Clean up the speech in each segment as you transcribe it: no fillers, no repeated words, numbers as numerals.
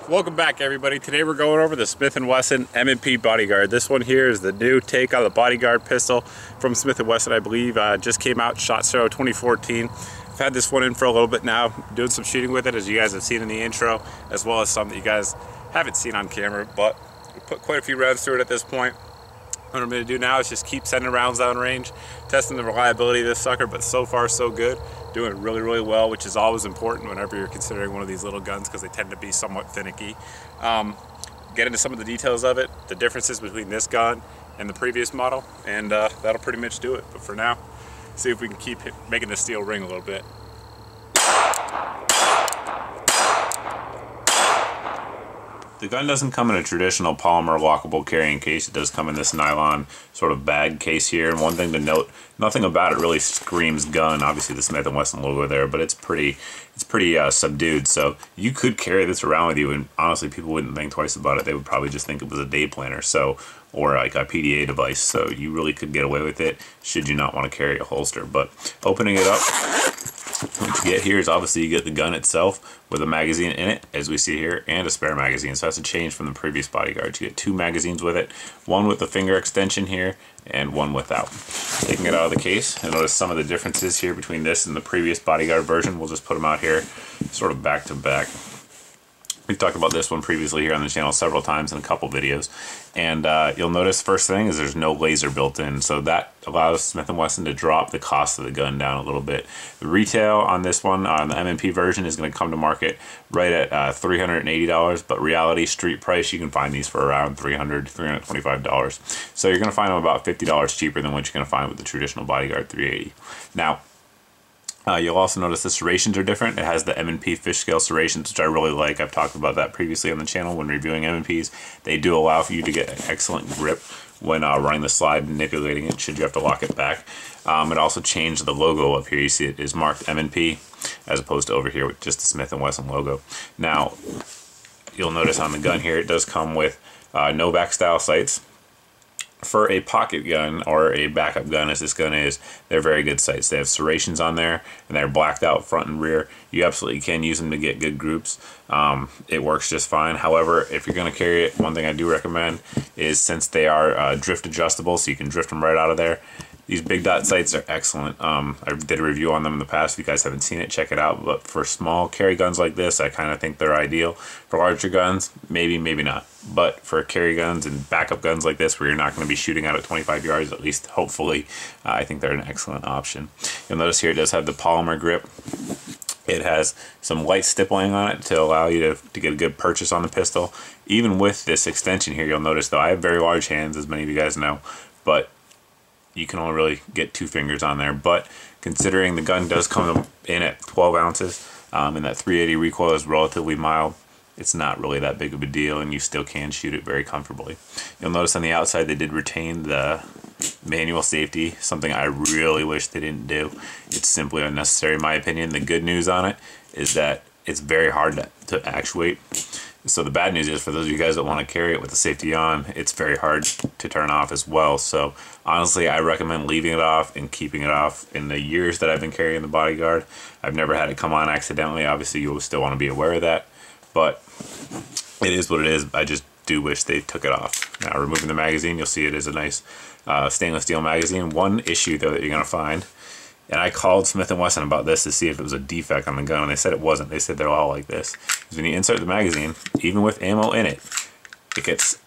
Welcome back, everybody. Today we're going over the Smith & Wesson M&P Bodyguard. This one here is the new take on the Bodyguard pistol from Smith & Wesson, I believe. Just came out, SHOT Show 2014. I've had this one in for a little bit now, doing some shooting with it, as you guys have seen in the intro, as well as some that you guys haven't seen on camera, but we put quite a few rounds through it at this point. What I'm going to do now is just keep sending rounds down range, testing the reliability of this sucker, but so far so good. Doing it really, really well, which is always important whenever you're considering one of these little guns because they tend to be somewhat finicky. Get into some of the details of it, the differences between this gun and the previous model, and that'll pretty much do it. But for now, see if we can keep making the steel ring a little bit. The gun doesn't come in a traditional polymer lockable carrying case. It does come in this nylon sort of bag case here. And one thing to note, nothing about it really screams gun. Obviously the Smith & Wesson logo there, but it's pretty subdued. So you could carry this around with you, and honestly people wouldn't think twice about it. They would probably just think it was a day planner, or like a PDA device. So you really could get away with it should you not want to carry a holster. But opening it up, what you get here is obviously you get the gun itself with a magazine in it, as we see here, and a spare magazine. So that's a change from the previous Bodyguards. You get two magazines with it, one with the finger extension here and one without. Taking it out of the case, and notice some of the differences here between this and the previous Bodyguard version. We'll just put them out here sort of back to back. We've talked about this one previously here on the channel several times in a couple videos, and you'll notice first thing is there's no laser built in, so that allows Smith & Wesson to drop the cost of the gun down a little bit. The retail on this one, on the M&P version, is going to come to market right at $380, but reality street price, you can find these for around $300, $325. So you're going to find them about $50 cheaper than what you're going to find with the traditional Bodyguard 380. Now, you'll also notice the serrations are different. It has the M&P fish scale serrations, which I really like. I've talked about that previously on the channel when reviewing M&Ps. They do allow for you to get an excellent grip when running the slide and manipulating it, should you have to lock it back. It also changed the logo up here. You see it is marked M&P as opposed to over here with just the Smith & Wesson logo. Now, you'll notice on the gun here, it does come with no back style sights. For a pocket gun or a backup gun, as this gun is, they're very good sights. They have serrations on there, and they're blacked out front and rear. You absolutely can use them to get good groups. It works just fine. However, if you're going to carry it, one thing I do recommend is, since they are drift adjustable, so you can drift them right out of there, these big dot sights are excellent. I did a review on them in the past. If you guys haven't seen it, check it out. But for small carry guns like this, I kind of think they're ideal. For larger guns, maybe, maybe not. But for carry guns and backup guns like this, where you're not going to be shooting out at 25 yards, at least hopefully, I think they're an excellent option. You'll notice here it does have the polymer grip. It has some light stippling on it to allow you to get a good purchase on the pistol. Even with this extension here, you'll notice, though, I have very large hands, as many of you guys know, but you can only really get 2 fingers on there. But considering the gun does come in at 12 ounces and that 380 recoil is relatively mild, it's not really that big of a deal, and you still can shoot it very comfortably. You'll notice on the outside they did retain the manual safety, something I really wish they didn't do. It's simply unnecessary in my opinion. The good news on it is that it's very hard to actuate. So the bad news is, for those of you guys that want to carry it with the safety on, it's very hard to turn off as well. So honestly, I recommend leaving it off and keeping it off. In the years that I've been carrying the Bodyguard, I've never had it come on accidentally. Obviously, you'll still want to be aware of that, but it is what it is. I just do wish they took it off. Now, removing the magazine, you'll see it is a nice stainless steel magazine. One issue, though, that you're going to find, and I called Smith & Wesson about this to see if it was a defect on the gun, and they said it wasn't. They said they're all like this. Because when you insert the magazine, even with ammo in it, it gets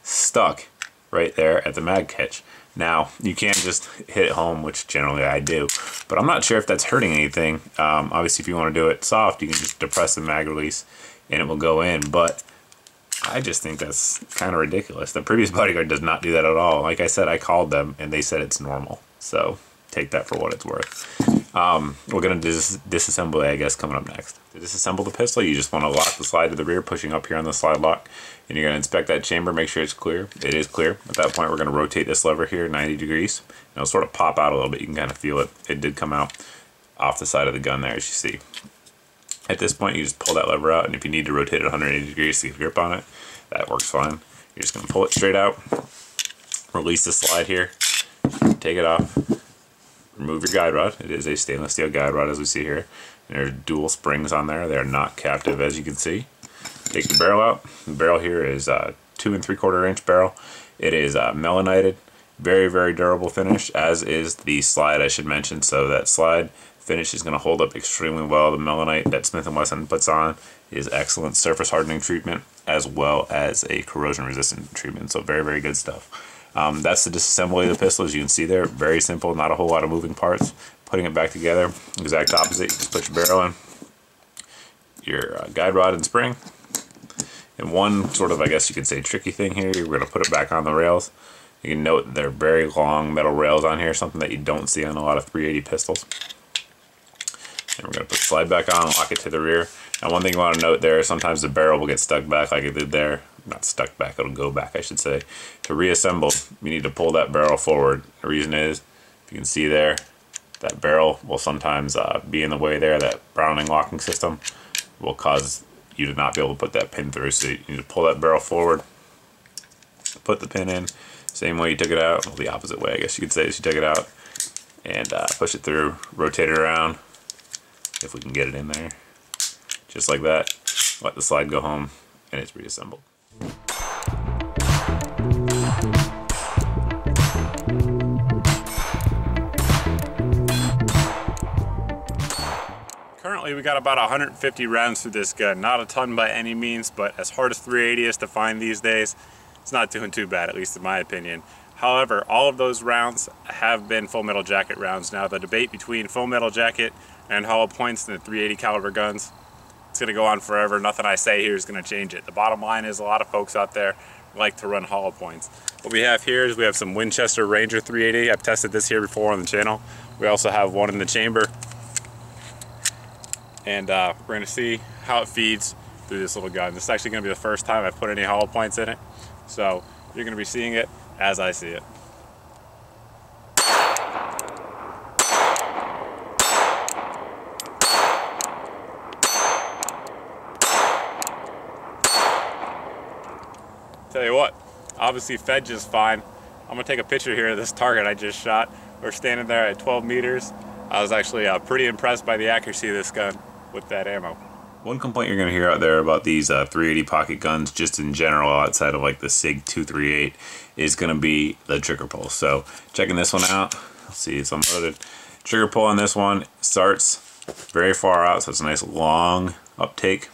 stuck right there at the mag catch. Now, you can't just hit it home, which generally I do, but I'm not sure if that's hurting anything. Obviously, if you want to do it soft, you can just depress the mag release and it will go in, but I just think that's kind of ridiculous. The previous Bodyguard does not do that at all. Like I said, I called them and they said it's normal. So take that for what it's worth. We're going to disassemble, I guess, coming up next. To disassemble the pistol, you just want to lock the slide to the rear, pushing up here on the slide lock, and you're going to inspect that chamber, make sure it's clear. It is clear. At that point, we're going to rotate this lever here 90 degrees, and it'll sort of pop out a little bit. You can kind of feel it. It did come out off the side of the gun there, as you see. At this point, you just pull that lever out, and if you need to rotate it 180 degrees to get grip on it, that works fine. You're just going to pull it straight out, release the slide here, take it off, remove your guide rod. It is a stainless steel guide rod, as we see here. And there's dual springs on there. They are not captive, as you can see. Take the barrel out. The barrel here is 2 3/4 inch barrel. It is melanited, very, very durable finish, as is the slide, I should mention. So that slide finish is going to hold up extremely well. The melanite that Smith & Wesson puts on is excellent surface hardening treatment as well as a corrosion resistant treatment. So very, very good stuff. That's the disassembly of the pistol, as you can see there. Very simple, not a whole lot of moving parts. Putting it back together, exact opposite. You just put your barrel in, your guide rod and spring. And one sort of, I guess you could say, tricky thing here, you're going to put it back on the rails. You can note they're very long metal rails on here, something that you don't see on a lot of 380 pistols. And we're going to put the slide back on and lock it to the rear. Now one thing you want to note there, sometimes the barrel will get stuck back like it did there. Not stuck back, it'll go back, I should say. To reassemble, you need to pull that barrel forward. The reason is, if you can see there, that barrel will sometimes be in the way there. That Browning locking system will cause you to not be able to put that pin through. So you need to pull that barrel forward, put the pin in, same way you took it out, well, the opposite way I guess you could say is you took it out, and push it through, rotate it around, if we can get it in there, just like that. Let the slide go home, and it's reassembled. Currently we got about 150 rounds through this gun. Not a ton by any means, but as hard as 380 is to find these days, it's not doing too bad, at least in my opinion. However, all of those rounds have been full metal jacket rounds. Now the debate between full metal jacket and hollow points in the 380 caliber guns, it's gonna go on forever. Nothing I say here is gonna change it. The bottom line is a lot of folks out there like to run hollow points. What we have here is we have some Winchester Ranger 380. I've tested this here before on the channel. We also have one in the chamber. And we're going to see how it feeds through this little gun. This is actually going to be the first time I've put any hollow points in it. So you're going to be seeing it as I see it. Tell you what, obviously fed just fine. I'm going to take a picture here of this target I just shot. We're standing there at 12 meters. I was actually pretty impressed by the accuracy of this gun with that ammo. One complaint you're going to hear out there about these 380 pocket guns, just in general, outside of like the SIG 238, is going to be the trigger pull. So checking this one out, let's see, it's unloaded. Trigger pull on this one starts very far out, so it's a nice long uptake,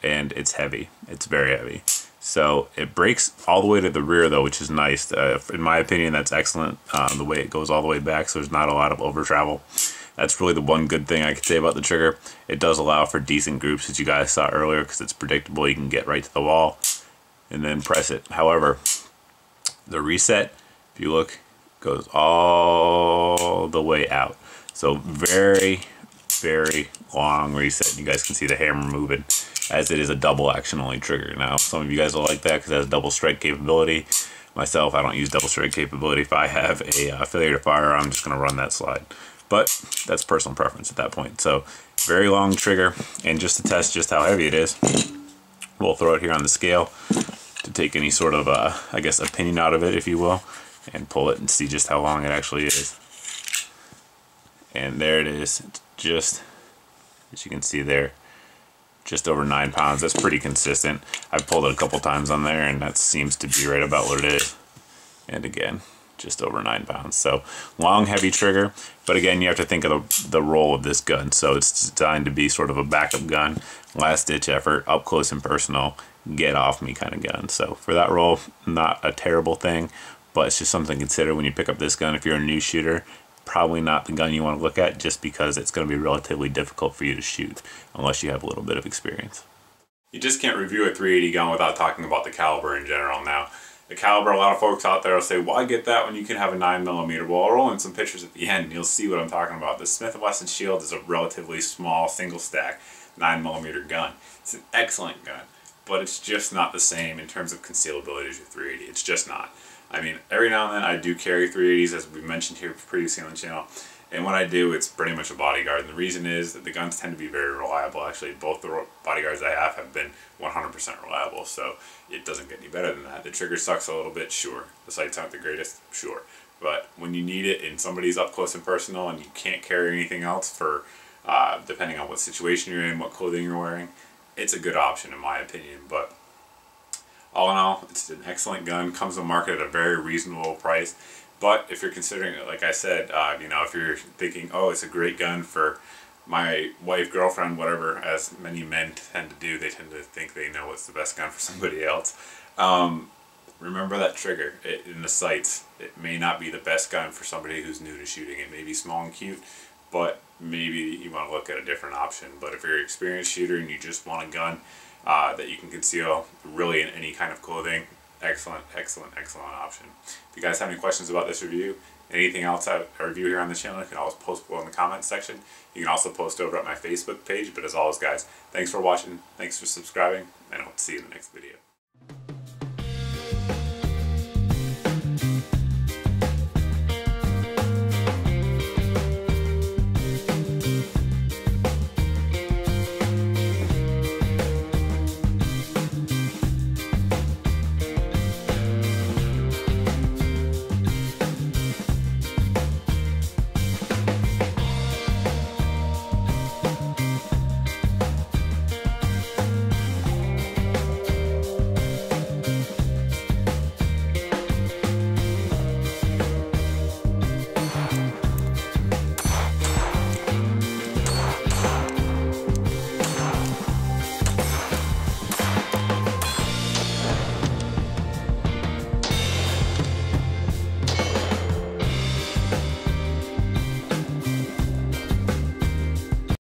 and it's heavy. It's very heavy. So it breaks all the way to the rear though, which is nice. In my opinion, that's excellent, the way it goes all the way back, so there's not a lot of over travel. That's really the one good thing I could say about the trigger. It does allow for decent groups, as you guys saw earlier, because it's predictable. You can get right to the wall and then press it. However, the reset, if you look, goes all the way out. So very, very long reset. You guys can see the hammer moving, as it is a double action only trigger. Now, some of you guys will like that because it has double strike capability. Myself, I don't use double strike capability. If I have a failure to fire, I'm just going to run that slide. But that's personal preference at that point. So very long trigger, and just to test just how heavy it is, we'll throw it here on the scale to take any sort of, I guess, opinion out of it, if you will, and pull it and see just how long it actually is. And there it is. It's just, as you can see there, just over 9 pounds. That's pretty consistent. I've pulled it a couple times on there, and that seems to be right about what it is. And again, just over 9 pounds. So long, heavy trigger, but again, you have to think of the role of this gun. So it's designed to be sort of a backup gun, last ditch effort, up close and personal, get off me kind of gun. So for that role, not a terrible thing, but it's just something to consider when you pick up this gun. If you're a new shooter, probably not the gun you want to look at, just because it's going to be relatively difficult for you to shoot unless you have a little bit of experience. You just can't review a 380 gun without talking about the caliber in general. Now, the caliber, a lot of folks out there will say, why get that when you can have a 9mm? Well, I'll roll in some pictures at the end and you'll see what I'm talking about. The Smith & Wesson Shield is a relatively small, single stack 9mm gun. It's an excellent gun, but it's just not the same in terms of concealability as your 380. It's just not. I mean, every now and then I do carry 380s, as we mentioned here previously on the channel, and when I do, it's pretty much a bodyguard. And the reason is that the guns tend to be very reliable. Actually, both the bodyguards I have been 100% reliable, so it doesn't get any better than that. The trigger sucks a little bit, sure. The sights aren't the greatest, sure. But when you need it and somebody's up close and personal and you can't carry anything else for, depending on what situation you're in, what clothing you're wearing, it's a good option in my opinion. But all in all, it's an excellent gun. Comes to market at a very reasonable price. But if you're considering it, like I said, you know, if you're thinking, oh, it's a great gun for my wife, girlfriend, whatever, as many men tend to do, they tend to think they know what's the best gun for somebody else. Remember that trigger in the sights. It may not be the best gun for somebody who's new to shooting. It may be small and cute, but maybe you want to look at a different option. But if you're an experienced shooter and you just want a gun that you can conceal really in any kind of clothing, excellent option. If you guys have any questions about this review, anything else I review here on the channel, you can always post below in the comments section. You can also post over at my Facebook page. But as always, guys, thanks for watching, thanks for subscribing, and I hope to see you in the next video.